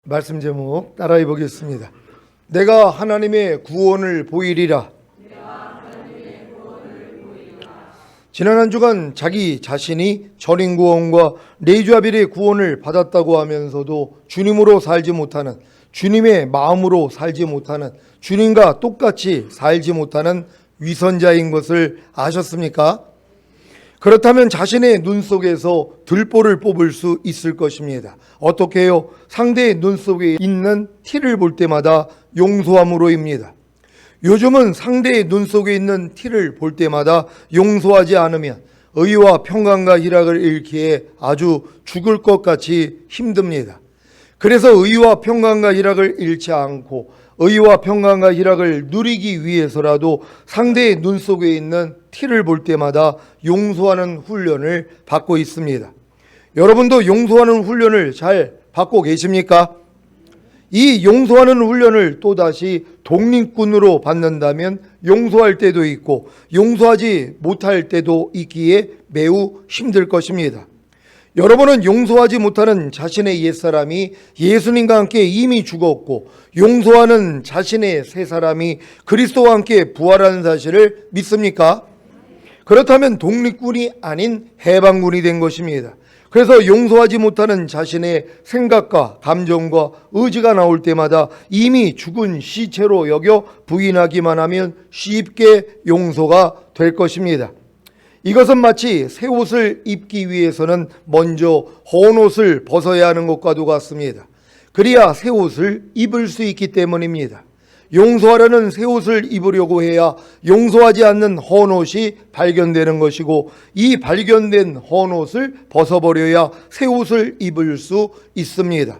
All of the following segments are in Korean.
말씀 제목 따라해 보겠습니다. 내가 하나님의 구원을 보이리라. 지난 한 주간 자기 자신이 전인구원과 네이주아빌의 구원을 받았다고 하면서도 주님으로 살지 못하는, 주님의 마음으로 살지 못하는, 주님과 똑같이 살지 못하는 위선자인 것을 아셨습니까? 그렇다면 자신의 눈 속에서 들보를 뽑을 수 있을 것입니다. 어떻게 해요? 상대의 눈 속에 있는 티를 볼 때마다 용서함으로입니다. 요즘은 상대의 눈 속에 있는 티를 볼 때마다 용서하지 않으면 의와 평강과 희락을 잃기에 아주 죽을 것 같이 힘듭니다. 그래서 의와 평강과 희락을 잃지 않고 의와 평강과 희락을 누리기 위해서라도 상대의 눈 속에 있는 티를 볼 때마다 용서하는 훈련을 받고 있습니다. 여러분도 용서하는 훈련을 잘 받고 계십니까? 이 용서하는 훈련을 또다시 독립군으로 받는다면 용서할 때도 있고 용서하지 못할 때도 있기에 매우 힘들 것입니다. 여러분은 용서하지 못하는 자신의 옛사람이 예수님과 함께 이미 죽었고 용서하는 자신의 새사람이 그리스도와 함께 부활하는 사실을 믿습니까? 그렇다면 독립군이 아닌 해방군이 된 것입니다. 그래서 용서하지 못하는 자신의 생각과 감정과 의지가 나올 때마다 이미 죽은 시체로 여겨 부인하기만 하면 쉽게 용서가 될 것입니다. 이것은 마치 새 옷을 입기 위해서는 먼저 헌 옷을 벗어야 하는 것과도 같습니다. 그래야 새 옷을 입을 수 있기 때문입니다. 용서하려는 새 옷을 입으려고 해야 용서하지 않는 헌 옷이 발견되는 것이고 이 발견된 헌 옷을 벗어버려야 새 옷을 입을 수 있습니다.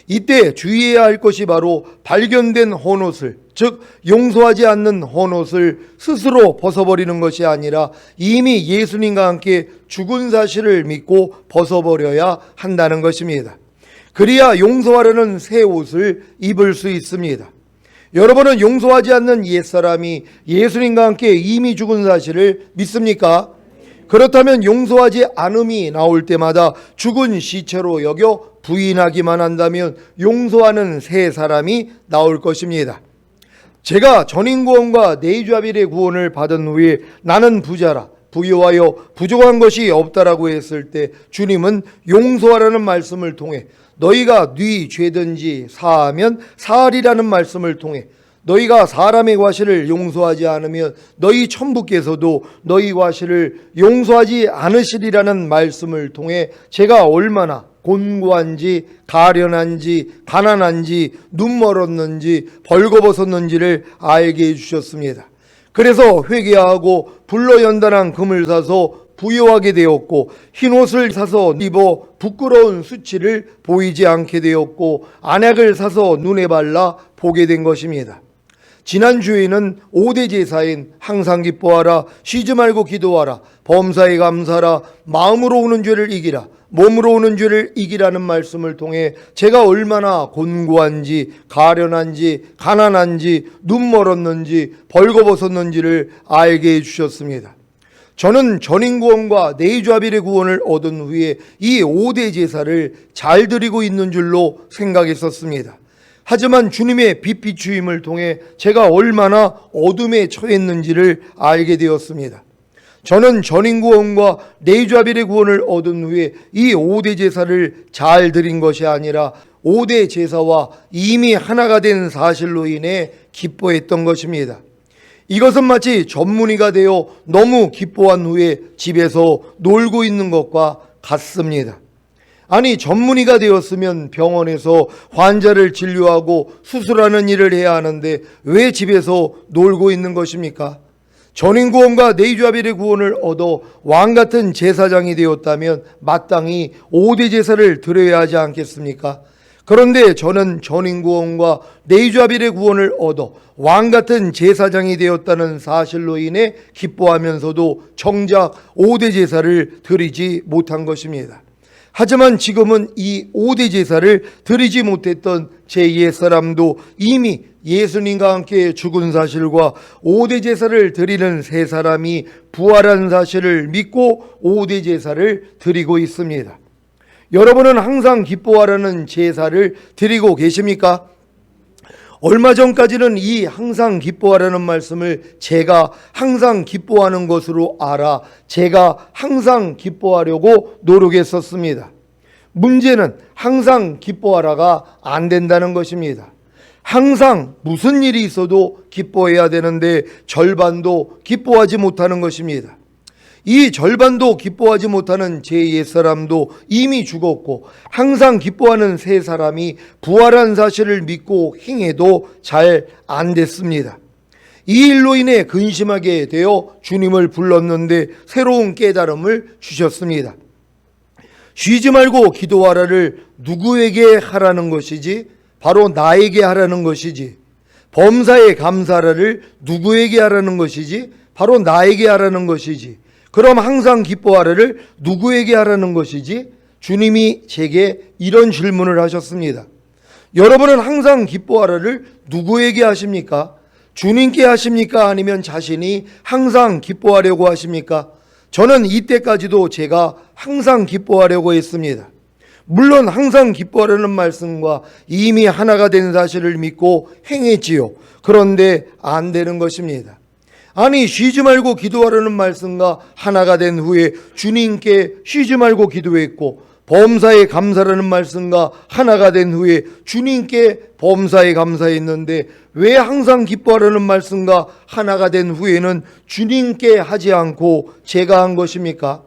이때 주의해야 할 것이 바로 발견된 헌 옷을, 즉 용서하지 않는 헌 옷을 스스로 벗어버리는 것이 아니라 이미 예수님과 함께 죽은 사실을 믿고 벗어버려야 한다는 것입니다. 그래야 용서하려는 새 옷을 입을 수 있습니다. 여러분은 용서하지 않는 옛사람이 예수님과 함께 이미 죽은 사실을 믿습니까? 그렇다면 용서하지 않음이 나올 때마다 죽은 시체로 여겨 부인하기만 한다면 용서하는 새 사람이 나올 것입니다. 제가 전인구원과 네이주아빌의 구원을 받은 후에 나는 부자라 부유하여 부족한 것이 없다라고 했을 때 주님은 용서하라는 말씀을 통해 너희가 네 죄든지 사하면 사하리라는 말씀을 통해 너희가 사람의 과실을 용서하지 않으면 너희 천부께서도 너희 과실을 용서하지 않으시리라는 말씀을 통해 제가 얼마나 곤고한지 가련한지 가난한지 눈 멀었는지 벌거벗었는지를 알게 해주셨습니다. 그래서 회개하고 불로 연단한 금을 사서 부유하게 되었고 흰옷을 사서 입어 부끄러운 수치를 보이지 않게 되었고 안약을 사서 눈에 발라 보게 된 것입니다. 지난주에는 5대 제사인 항상 기뻐하라, 쉬지 말고 기도하라, 범사에 감사하라, 마음으로 오는 죄를 이기라, 몸으로 오는 죄를 이기라는 말씀을 통해 제가 얼마나 곤고한지 가련한지 가난한지 눈 멀었는지 벌거벗었는지를 알게 해주셨습니다. 저는 전인구원과 네이주아빌의 구원을 얻은 후에 이 5대 제사를 잘 드리고 있는 줄로 생각했었습니다. 하지만 주님의 빛 비추임을 통해 제가 얼마나 어둠에 처했는지를 알게 되었습니다. 저는 전인구원과 네이주아빌의 구원을 얻은 후에 이 5대 제사를 잘 드린 것이 아니라 5대 제사와 이미 하나가 된 사실로 인해 기뻐했던 것입니다. 이것은 마치 전문의가 되어 너무 기뻐한 후에 집에서 놀고 있는 것과 같습니다. 아니, 전문의가 되었으면 병원에서 환자를 진료하고 수술하는 일을 해야 하는데 왜 집에서 놀고 있는 것입니까? 전인구원과 네이주아빌의 구원을 얻어 왕같은 제사장이 되었다면 마땅히 5대 제사를 드려야 하지 않겠습니까? 그런데 저는 전인구원과 네이주아빌의 구원을 얻어 왕같은 제사장이 되었다는 사실로 인해 기뻐하면서도 정작 5대 제사를 드리지 못한 것입니다. 하지만 지금은 이 5대 제사를 드리지 못했던 제 옛사람도 이미 예수님과 함께 죽은 사실과 5대 제사를 드리는 세 사람이 부활한 사실을 믿고 5대 제사를 드리고 있습니다. 여러분은 항상 기뻐하라는 제사를 드리고 계십니까? 얼마 전까지는 이 항상 기뻐하라는 말씀을 제가 항상 기뻐하는 것으로 알아 제가 항상 기뻐하려고 노력했었습니다. 문제는 항상 기뻐하라가 안 된다는 것입니다. 항상 무슨 일이 있어도 기뻐해야 되는데 절반도 기뻐하지 못하는 것입니다. 이 절반도 기뻐하지 못하는 제 옛사람도 이미 죽었고 항상 기뻐하는 새 사람이 부활한 사실을 믿고 행해도 잘 안 됐습니다. 이 일로 인해 근심하게 되어 주님을 불렀는데 새로운 깨달음을 주셨습니다. 쉬지 말고 기도하라를 누구에게 하라는 것이지? 바로 나에게 하라는 것이지. 범사에 감사하라를 누구에게 하라는 것이지? 바로 나에게 하라는 것이지. 그럼 항상 기뻐하라를 누구에게 하라는 것이지? 주님이 제게 이런 질문을 하셨습니다. 여러분은 항상 기뻐하라를 누구에게 하십니까? 주님께 하십니까? 아니면 자신이 항상 기뻐하려고 하십니까? 저는 이때까지도 제가 항상 기뻐하려고 했습니다. 물론 항상 기뻐하라는 말씀과 이미 하나가 된 사실을 믿고 행했지요. 그런데 안 되는 것입니다. 아니, 쉬지 말고 기도하라는 말씀과 하나가 된 후에 주님께 쉬지 말고 기도했고, 범사에 감사라는 말씀과 하나가 된 후에 주님께 범사에 감사했는데 왜 항상 기뻐하라는 말씀과 하나가 된 후에는 주님께 하지 않고 제가 한 것입니까?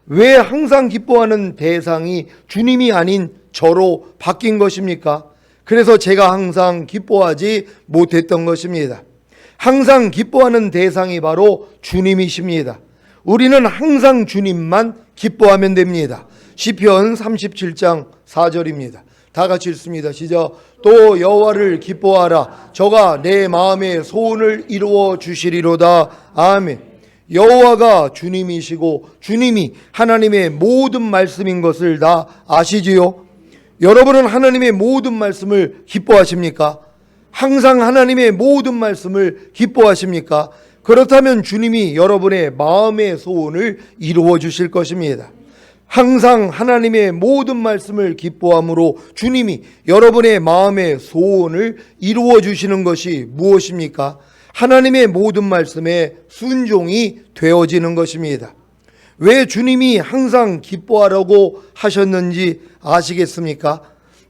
왜 항상 기뻐하는 대상이 주님이 아닌 저로 바뀐 것입니까? 그래서 제가 항상 기뻐하지 못했던 것입니다. 항상 기뻐하는 대상이 바로 주님이십니다. 우리는 항상 주님만 기뻐하면 됩니다. 시편 37장 4절입니다. 다 같이 읽습니다. 시작. 또 여호와를 기뻐하라. 저가 내 마음의 소원을 이루어 주시리로다. 아멘. 여호와가 주님이시고 주님이 하나님의 모든 말씀인 것을 다 아시지요? 여러분은 하나님의 모든 말씀을 기뻐하십니까? 항상 하나님의 모든 말씀을 기뻐하십니까? 그렇다면 주님이 여러분의 마음의 소원을 이루어 주실 것입니다. 항상 하나님의 모든 말씀을 기뻐함으로 주님이 여러분의 마음의 소원을 이루어 주시는 것이 무엇입니까? 하나님의 모든 말씀에 순종이 되어지는 것입니다. 왜 주님이 항상 기뻐하라고 하셨는지 아시겠습니까?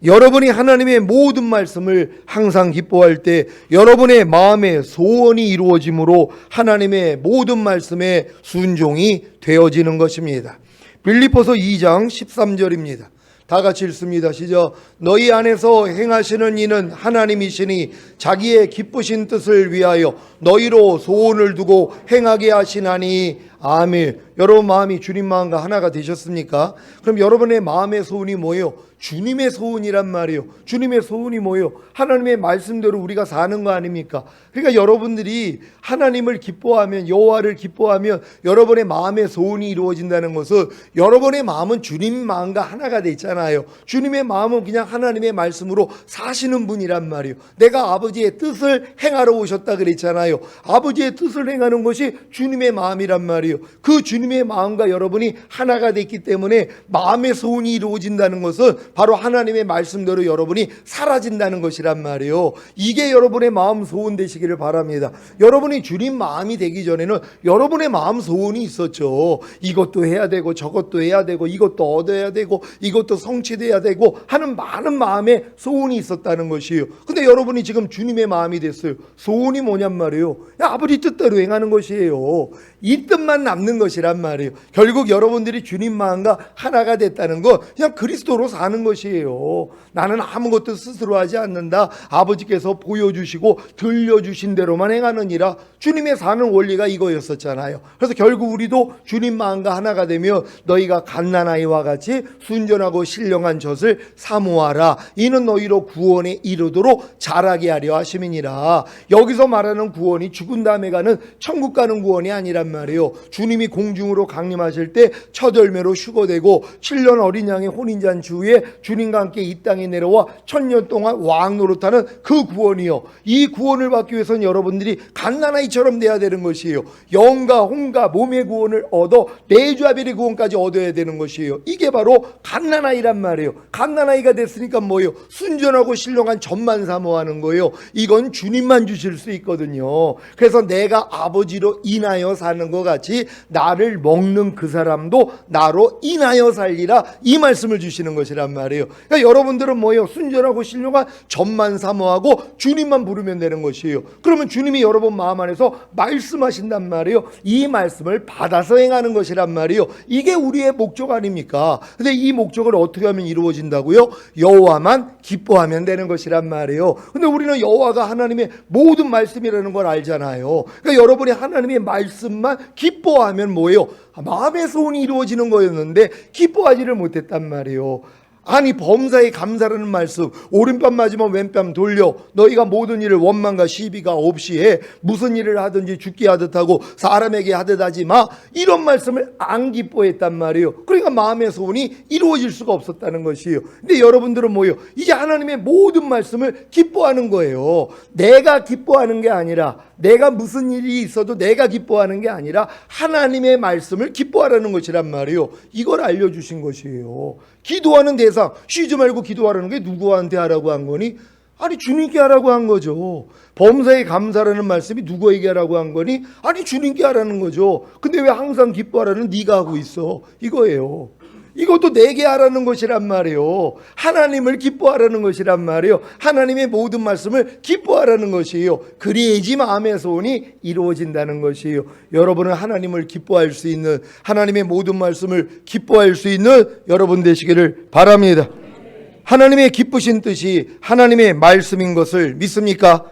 여러분이 하나님의 모든 말씀을 항상 기뻐할 때 여러분의 마음의 소원이 이루어지므로 하나님의 모든 말씀에 순종이 되어지는 것입니다. 빌립보서 2장 13절입니다. 다 같이 읽습니다. 시작. 너희 안에서 행하시는 이는 하나님이시니 자기의 기쁘신 뜻을 위하여 너희로 소원을 두고 행하게 하시나니. 아멘. 여러분 마음이 주님 마음과 하나가 되셨습니까? 그럼 여러분의 마음의 소원이 뭐예요? 주님의 소원이란 말이에요. 주님의 소원이 뭐예요? 하나님의 말씀대로 우리가 사는 거 아닙니까? 그러니까 여러분들이 하나님을 기뻐하면, 여호와를 기뻐하면 여러분의 마음의 소원이 이루어진다는 것은 여러분의 마음은 주님 마음과 하나가 돼 있잖아요. 주님의 마음은 그냥 하나님의 말씀으로 사시는 분이란 말이에요. 내가 아버지의 뜻을 행하러 오셨다 그랬잖아요. 아버지의 뜻을 행하는 것이 주님의 마음이란 말이에요. 그 주님의 마음과 여러분이 하나가 됐기 때문에 마음의 소원이 이루어진다는 것은 바로 하나님의 말씀대로 여러분이 사라진다는 것이란 말이에요. 이게 여러분의 마음 소원 되시기를 바랍니다. 여러분이 주님 마음이 되기 전에는 여러분의 마음 소원이 있었죠. 이것도 해야 되고 저것도 해야 되고 이것도 얻어야 되고 이것도 성취돼야 되고 하는 많은 마음의 소원이 있었다는 것이에요. 근데 여러분이 지금 주님의 마음이 됐어요. 소원이 뭐냔 말이에요. 아버지 뜻대로 행하는 것이에요. 이 뜻만 남는 것이란 말이에요. 결국 여러분들이 주님 마음과 하나가 됐다는 거 그냥 그리스도로 사는 것이에요. 나는 아무것도 스스로 하지 않는다. 아버지께서 보여주시고 들려주신 대로만 행하느니라. 주님의 사는 원리가 이거였었잖아요. 그래서 결국 우리도 주님 마음과 하나가 되며 너희가 갓난아이와 같이 순전하고 신령한 젖을 사모하라. 이는 너희로 구원에 이르도록 자라게 하려 하심이니라. 여기서 말하는 구원이 죽은 다음에 가는 천국 가는 구원이 아니란 말이에요. 주님이 공중에 무중으로 강림하실 때 첫 열매로 휴거되고 7년 어린 양의 혼인잔치 후에 주님과 함께 이 땅에 내려와 1000년 동안 왕 노릇하는 그 구원이요, 이 구원을 받기 위해서는 여러분들이 갓난아이처럼 돼야 되는 것이에요. 영과 혼과 몸의 구원을 얻어 레위아벨의 구원까지 얻어야 되는 것이에요. 이게 바로 갓난아이란 말이에요. 갓난아이가 됐으니까 뭐예요? 순전하고 신령한 젖만 사모하는 거예요. 이건 주님만 주실 수 있거든요. 그래서 내가 아버지로 인하여 사는 것 같이 나를 먹는 그 사람도 나로 인하여 살리라, 이 말씀을 주시는 것이란 말이에요. 그러니까 여러분들은 뭐예요? 순전하고 신령한 젖만 사모하고 주님만 부르면 되는 것이에요. 그러면 주님이 여러분 마음 안에서 말씀하신단 말이에요. 이 말씀을 받아서 행하는 것이란 말이에요. 이게 우리의 목적 아닙니까? 근데 이 목적을 어떻게 하면 이루어진다고요? 여호와만 기뻐하면 되는 것이란 말이에요. 근데 우리는 여호와가 하나님의 모든 말씀이라는 걸 알잖아요. 그러니까 여러분이 하나님의 말씀만 기뻐하면 뭐예요? 마음의 소원이 이루어지는 거였는데 기뻐하지를 못했단 말이에요. 아니, 범사에 감사라는 말씀, 오른뺨 맞으면 왼뺨 돌려, 너희가 모든 일을 원망과 시비가 없이 해, 무슨 일을 하든지 죽게 하듯 하고 사람에게 하듯 하지 마, 이런 말씀을 안 기뻐했단 말이에요. 그러니까 마음의 소원이 이루어질 수가 없었다는 것이에요. 근데 여러분들은 뭐예요? 이제 하나님의 모든 말씀을 기뻐하는 거예요. 내가 기뻐하는 게 아니라, 내가 무슨 일이 있어도 내가 기뻐하는 게 아니라 하나님의 말씀을 기뻐하라는 것이란 말이에요. 이걸 알려주신 것이에요. 기도하는 대상, 쉬지 말고 기도하라는 게 누구한테 하라고 한 거니? 아니, 주님께 하라고 한 거죠. 범사에 감사라는 말씀이 누구에게 하라고 한 거니? 아니, 주님께 하라는 거죠. 근데 왜 항상 기뻐하라는 네가 하고 있어? 이거예요. 이것도 내게 하라는 것이란 말이에요. 하나님을 기뻐하라는 것이란 말이에요. 하나님의 모든 말씀을 기뻐하라는 것이에요. 그래야지 마음의 소원이 이루어진다는 것이에요. 여러분은 하나님을 기뻐할 수 있는, 하나님의 모든 말씀을 기뻐할 수 있는 여러분 되시기를 바랍니다. 하나님의 기쁘신 뜻이 하나님의 말씀인 것을 믿습니까?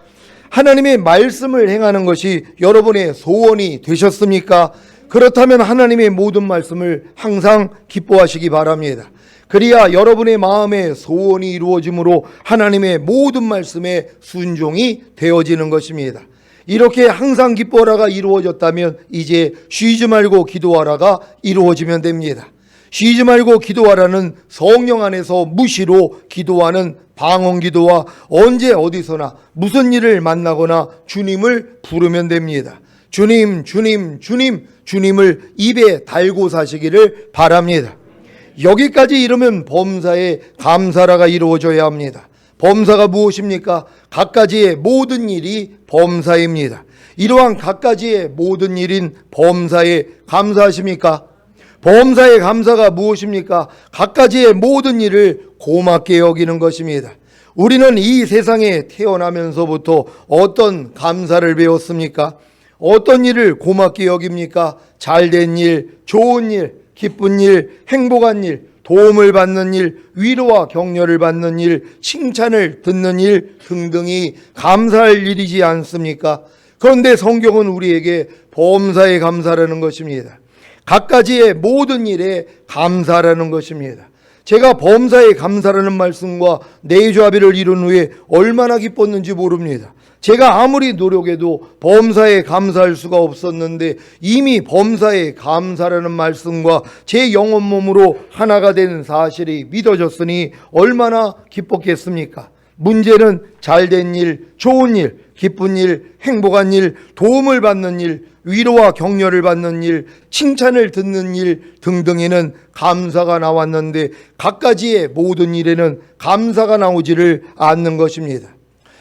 하나님의 말씀을 행하는 것이 여러분의 소원이 되셨습니까? 그렇다면 하나님의 모든 말씀을 항상 기뻐하시기 바랍니다. 그래야 여러분의 마음의 소원이 이루어짐으로 하나님의 모든 말씀에 순종이 되어지는 것입니다. 이렇게 항상 기뻐하라가 이루어졌다면 이제 쉬지 말고 기도하라가 이루어지면 됩니다. 쉬지 말고 기도하라는 성령 안에서 무시로 기도하는 방언기도와 언제 어디서나 무슨 일을 만나거나 주님을 부르면 됩니다. 주님, 주님, 주님, 주님을 입에 달고 사시기를 바랍니다. 여기까지 이르면 범사에 감사라가 이루어져야 합니다. 범사가 무엇입니까? 갖가지의 모든 일이 범사입니다. 이러한 갖가지의 모든 일인 범사에 감사하십니까? 범사의 감사가 무엇입니까? 갖가지의 모든 일을 고맙게 여기는 것입니다. 우리는 이 세상에 태어나면서부터 어떤 감사를 배웠습니까? 어떤 일을 고맙게 여깁니까? 잘된 일, 좋은 일, 기쁜 일, 행복한 일, 도움을 받는 일, 위로와 격려를 받는 일, 칭찬을 듣는 일 등등이 감사할 일이지 않습니까? 그런데 성경은 우리에게 범사에 감사라는 것입니다. 갖가지의 모든 일에 감사라는 것입니다. 제가 범사에 감사라는 말씀과 내조합의를 이룬 후에 얼마나 기뻤는지 모릅니다. 제가 아무리 노력해도 범사에 감사할 수가 없었는데 이미 범사에 감사라는 말씀과 제 영혼 몸으로 하나가 된 사실이 믿어졌으니 얼마나 기뻤겠습니까? 문제는 잘된 일, 좋은 일, 기쁜 일, 행복한 일, 도움을 받는 일, 위로와 격려를 받는 일, 칭찬을 듣는 일 등등에는 감사가 나왔는데 갖가지의 모든 일에는 감사가 나오지를 않는 것입니다.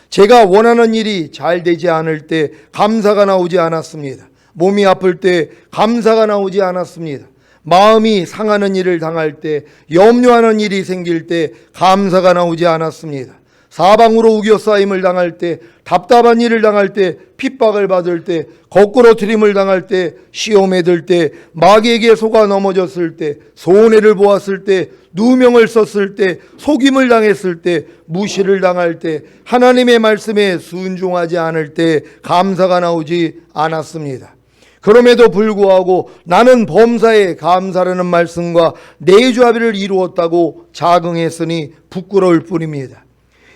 제가 원하는 일이 잘 되지 않을 때 감사가 나오지 않았습니다. 몸이 아플 때 감사가 나오지 않았습니다. 마음이 상하는 일을 당할 때, 염려하는 일이 생길 때 감사가 나오지 않았습니다. 사방으로 우겨싸임을 당할 때, 답답한 일을 당할 때, 핍박을 받을 때, 거꾸로 트림을 당할 때, 시험에 들 때, 마귀에게 속아 넘어졌을 때, 손해를 보았을 때, 누명을 썼을 때, 속임을 당했을 때, 무시를 당할 때, 하나님의 말씀에 순종하지 않을 때 감사가 나오지 않았습니다. 그럼에도 불구하고 나는 범사에 감사라는 말씀과 내조합의를 이루었다고 자긍했으니 부끄러울 뿐입니다.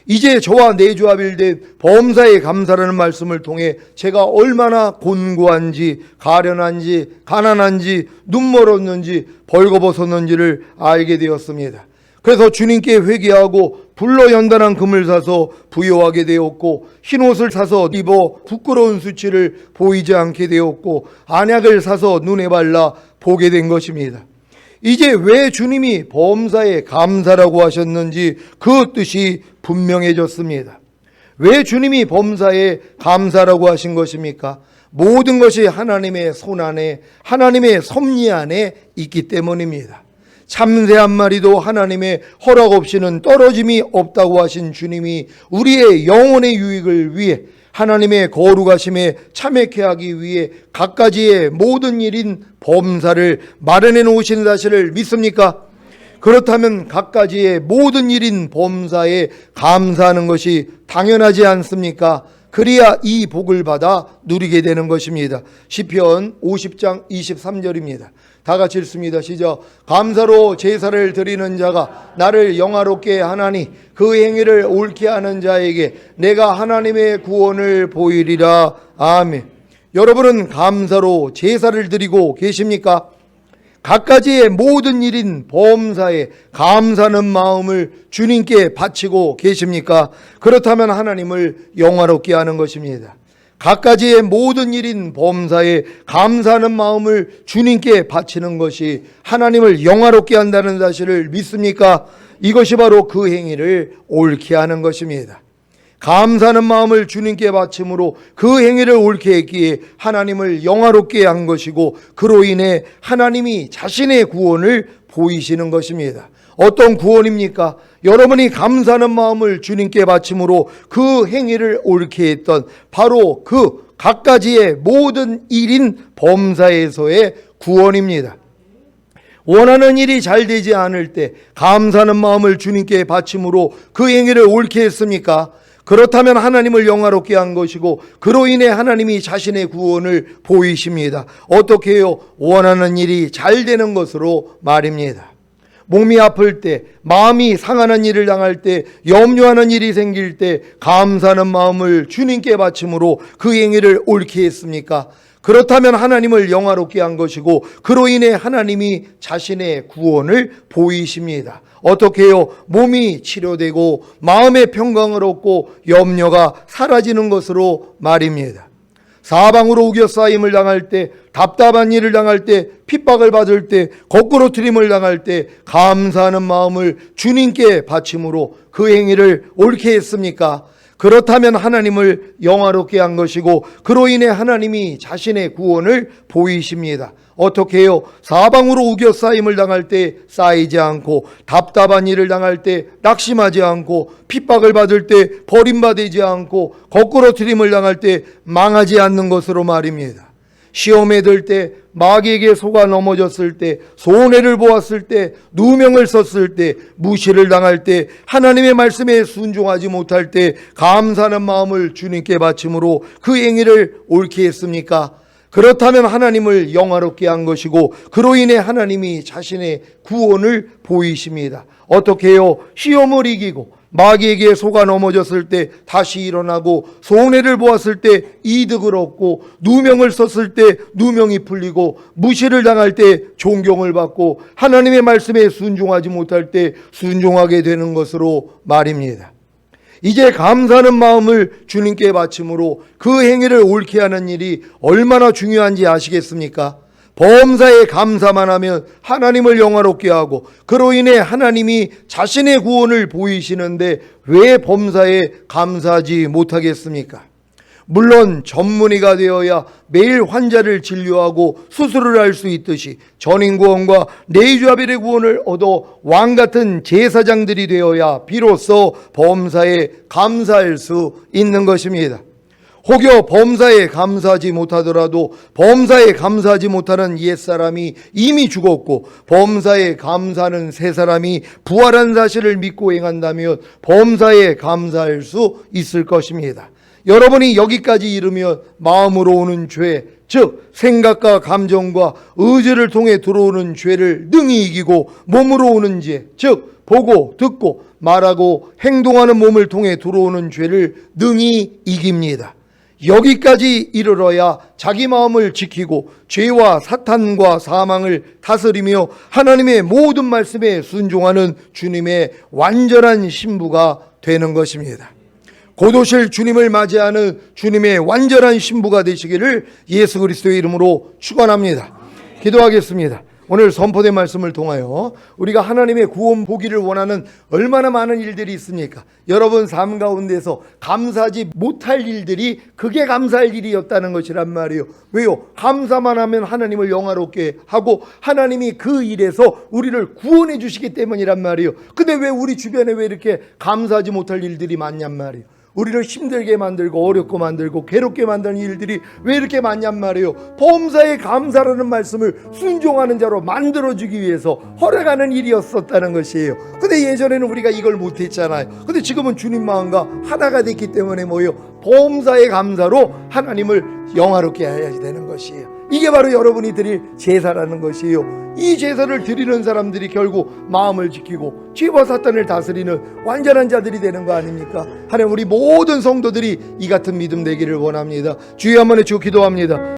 이제 저와 내주아빌된 범사에 감사라는 말씀을 통해 제가 얼마나 곤고한지, 가련한지, 가난한지, 눈멀었는지, 벌거벗었는지를 알게 되었습니다. 그래서 주님께 회개하고 불로 연단한 금을 사서 부여하게 되었고, 흰옷을 사서 입어 부끄러운 수치를 보이지 않게 되었고, 안약을 사서 눈에 발라 보게 된 것입니다. 이제 왜 주님이 범사에 감사라고 하셨는지 그 뜻이 분명해졌습니다. 왜 주님이 범사에 감사라고 하신 것입니까? 모든 것이 하나님의 손 안에, 하나님의 섭리 안에 있기 때문입니다. 참새 한 마리도 하나님의 허락 없이는 떨어짐이 없다고 하신 주님이 우리의 영혼의 유익을 위해, 하나님의 거룩하심에 참여케 하기 위해 갖가지의 모든 일인 범사를 마련해 놓으신 사실을 믿습니까? 그렇다면 갖가지의 모든 일인 범사에 감사하는 것이 당연하지 않습니까? 그래야 이 복을 받아 누리게 되는 것입니다. 시편 50장 23절입니다. 다 같이 읽습니다. 시작. 감사로 제사를 드리는 자가 나를 영화롭게 하나니 그 행위를 옳게 하는 자에게 내가 하나님의 구원을 보이리라. 아멘. 여러분은 감사로 제사를 드리고 계십니까? 갖가지의 모든 일인 범사에 감사하는 마음을 주님께 바치고 계십니까? 그렇다면 하나님을 영화롭게 하는 것입니다. 갖가지의 모든 일인 범사에 감사하는 마음을 주님께 바치는 것이 하나님을 영화롭게 한다는 사실을 믿습니까? 이것이 바로 그 행위를 옳게 하는 것입니다. 감사하는 마음을 주님께 바침으로 그 행위를 옳게 했기에 하나님을 영화롭게 한 것이고, 그로 인해 하나님이 자신의 구원을 보이시는 것입니다. 어떤 구원입니까? 여러분이 감사하는 마음을 주님께 바침으로 그 행위를 옳게 했던 바로 그 갖가지의 모든 일인 범사에서의 구원입니다. 원하는 일이 잘 되지 않을 때 감사하는 마음을 주님께 바침으로 그 행위를 옳게 했습니까? 그렇다면 하나님을 영화롭게 한 것이고, 그로 인해 하나님이 자신의 구원을 보이십니다. 어떻게 해요? 원하는 일이 잘 되는 것으로 말입니다. 몸이 아플 때, 마음이 상하는 일을 당할 때, 염려하는 일이 생길 때 감사하는 마음을 주님께 바침으로 그 행위를 옳게 했습니까? 그렇다면 하나님을 영화롭게 한 것이고, 그로 인해 하나님이 자신의 구원을 보이십니다. 어떻게 해요? 몸이 치료되고 마음의 평강을 얻고 염려가 사라지는 것으로 말입니다. 사방으로 우겨싸임을 당할 때, 답답한 일을 당할 때, 핍박을 받을 때, 거꾸로 트림을 당할 때 감사하는 마음을 주님께 바침으로 그 행위를 옳게 했습니까? 그렇다면 하나님을 영화롭게 한 것이고, 그로 인해 하나님이 자신의 구원을 보이십니다. 어떻게 해요? 사방으로 우겨싸임을 당할 때 쌓이지 않고, 답답한 일을 당할 때 낙심하지 않고, 핍박을 받을 때 버림받지 않고, 거꾸로 트림을 당할 때 망하지 않는 것으로 말입니다. 시험에 들 때, 마귀에게 속아 넘어졌을 때, 손해를 보았을 때, 누명을 썼을 때, 무시를 당할 때, 하나님의 말씀에 순종하지 못할 때 감사하는 마음을 주님께 바침으로 그 행위를 옳게 했습니까? 그렇다면 하나님을 영화롭게 한 것이고, 그로 인해 하나님이 자신의 구원을 보이십니다. 어떻게 해요? 시험을 이기고 마귀에게 속아 넘어졌을 때 다시 일어나고, 손해를 보았을 때 이득을 얻고, 누명을 썼을 때 누명이 풀리고, 무시를 당할 때 존경을 받고, 하나님의 말씀에 순종하지 못할 때 순종하게 되는 것으로 말입니다. 이제 감사하는 마음을 주님께 바침으로 그 행위를 옳게 하는 일이 얼마나 중요한지 아시겠습니까? 범사에 감사만 하면 하나님을 영화롭게 하고, 그로 인해 하나님이 자신의 구원을 보이시는데 왜 범사에 감사하지 못하겠습니까? 물론 전문의가 되어야 매일 환자를 진료하고 수술을 할 수 있듯이 전인구원과 레이주아벨의 구원을 얻어 왕같은 제사장들이 되어야 비로소 범사에 감사할 수 있는 것입니다. 혹여 범사에 감사하지 못하더라도 범사에 감사하지 못하는 옛사람이 이미 죽었고, 범사에 감사하는 새사람이 부활한 사실을 믿고 행한다면 범사에 감사할 수 있을 것입니다. 여러분이 여기까지 이르면 마음으로 오는 죄, 즉 생각과 감정과 의지를 통해 들어오는 죄를 능히 이기고, 몸으로 오는 죄, 즉 보고 듣고 말하고 행동하는 몸을 통해 들어오는 죄를 능히 이깁니다. 여기까지 이르러야 자기 마음을 지키고 죄와 사탄과 사망을 다스리며 하나님의 모든 말씀에 순종하는 주님의 완전한 신부가 되는 것입니다. 곧 오실 주님을 맞이하는 주님의 완전한 신부가 되시기를 예수 그리스도의 이름으로 축원합니다. 기도하겠습니다. 오늘 선포된 말씀을 통하여 우리가 하나님의 구원 보기를 원하는 얼마나 많은 일들이 있습니까? 여러분 삶 가운데서 감사하지 못할 일들이 그게 감사할 일이었다는 것이란 말이에요. 왜요? 감사만 하면 하나님을 영화롭게 하고 하나님이 그 일에서 우리를 구원해 주시기 때문이란 말이에요. 근데 왜 우리 주변에 왜 이렇게 감사하지 못할 일들이 많냔 말이에요. 우리를 힘들게 만들고 어렵고 만들고 괴롭게 만드는 일들이 왜 이렇게 많냔 말이에요. 범사에 감사라는 말씀을 순종하는 자로 만들어주기 위해서 허락하는 일이었었다는 것이에요. 근데 예전에는 우리가 이걸 못했잖아요. 근데 지금은 주님 마음과 하나가 됐기 때문에 뭐예요? 범사의 감사로 하나님을 영화롭게 해야 되는 것이에요. 이게 바로 여러분이 드릴 제사라는 것이에요. 이 제사를 드리는 사람들이 결국 마음을 지키고 죄와 사탄을 다스리는 완전한 자들이 되는 거 아닙니까? 하나님, 우리 모든 성도들이 이 같은 믿음 되기를 원합니다. 주여 한번 해주고 기도합니다.